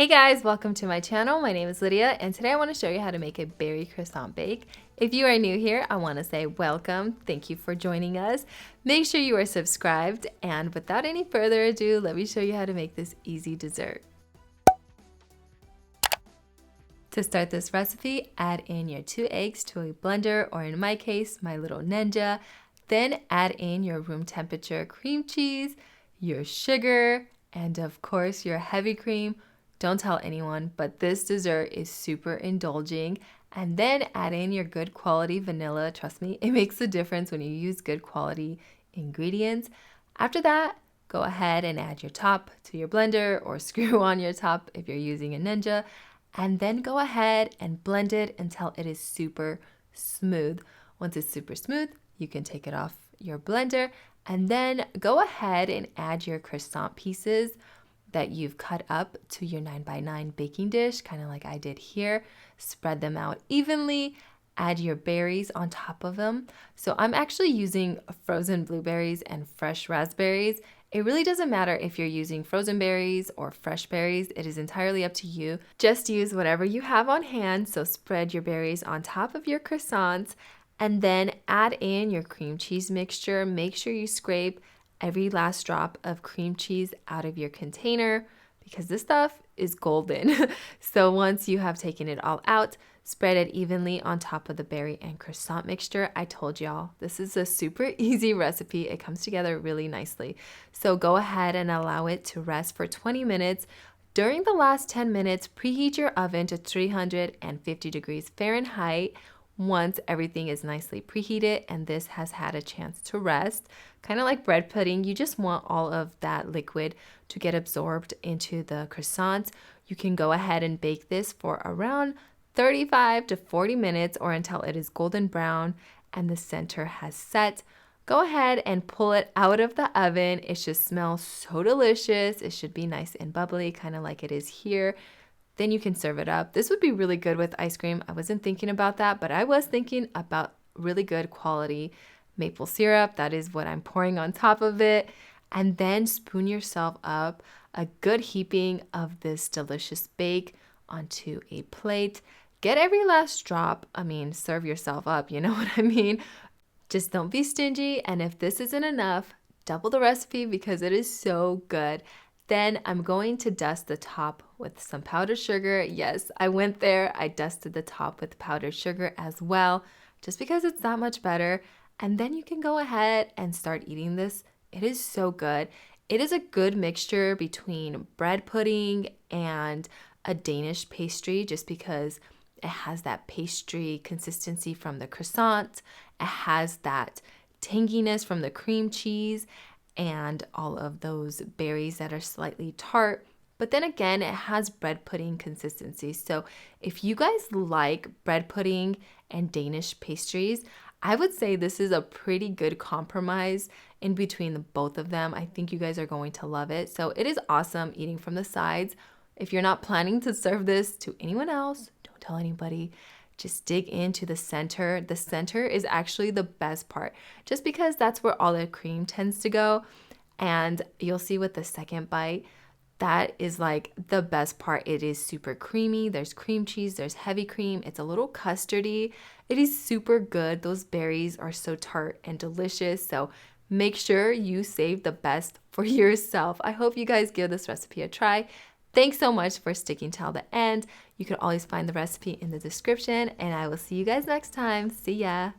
Hey guys, welcome to my channel. My name is Lydia and today I want to show you how to make a berry croissant bake. If you are new here, I want to say welcome. Thank you for joining us. Make sure you are subscribed, and without any further ado, let me show you how to make this easy dessert. To start this recipe, add in your 2 eggs to a blender, or in my case, my little Ninja. Then add in your room temperature cream cheese, your sugar, and of course your heavy cream. Don't tell anyone, but this dessert is super indulging. And then add in your good quality vanilla. Trust me, it makes a difference when you use good quality ingredients. After that, go ahead and add your top to your blender, or screw on your top if you're using a Ninja. And then go ahead and blend it until it is super smooth. Once it's super smooth, you can take it off your blender and then go ahead and add your croissant pieces that you've cut up to your 9x9 baking dish, kind of like I did here. Spread them out evenly, add your berries on top of them. So I'm actually using frozen blueberries and fresh raspberries. It really doesn't matter if you're using frozen berries or fresh berries. It is entirely up to you. Just use whatever you have on hand. So spread your berries on top of your croissants and then add in your cream cheese mixture. Make sure you scrape every last drop of cream cheese out of your container because this stuff is golden. So once you have taken it all out, spread it evenly on top of the berry and croissant mixture. I told y'all, this is a super easy recipe. It comes together really nicely. So go ahead and allow it to rest for 20 minutes. During the last 10 minutes, preheat your oven to 350 degrees Fahrenheit. Once everything is nicely preheated and this has had a chance to rest, kind of like bread pudding, you just want all of that liquid to get absorbed into the croissants. You can go ahead and bake this for around 35 to 40 minutes or until it is golden brown and the center has set. Go ahead and pull it out of the oven. It should smell so delicious. It should be nice and bubbly, kind of like it is here. Then you can serve it up. This would be really good with ice cream. I wasn't thinking about that, but I was thinking about really good quality maple syrup. That is what I'm pouring on top of it. And then spoon yourself up a good heaping of this delicious bake onto a plate. Get every last drop. Serve yourself up, you know what I mean? Just don't be stingy. And if this isn't enough, double the recipe because it is so good. Then I'm going to dust the top with some powdered sugar. Yes, I went there. I dusted the top with powdered sugar as well, just because it's that much better. And then you can go ahead and start eating this. It is so good. It is a good mixture between bread pudding and a Danish pastry, just because it has that pastry consistency from the croissant. It has that tanginess from the cream cheese and all of those berries that are slightly tart. But then again, it has bread pudding consistency. So if you guys like bread pudding and Danish pastries, I would say this is a pretty good compromise in between the both of them. I think you guys are going to love it. So it is awesome eating from the sides. If you're not planning to serve this to anyone else, don't tell anybody. Just dig into the center. The center is actually the best part, just because that's where all the cream tends to go. And you'll see with the second bite, that is like the best part. It is super creamy. There's cream cheese, there's heavy cream. It's a little custardy. It is super good. Those berries are so tart and delicious. So make sure you save the best for yourself. I hope you guys give this recipe a try. Thanks so much for sticking till the end. You can always find the recipe in the description, and I will see you guys next time. See ya!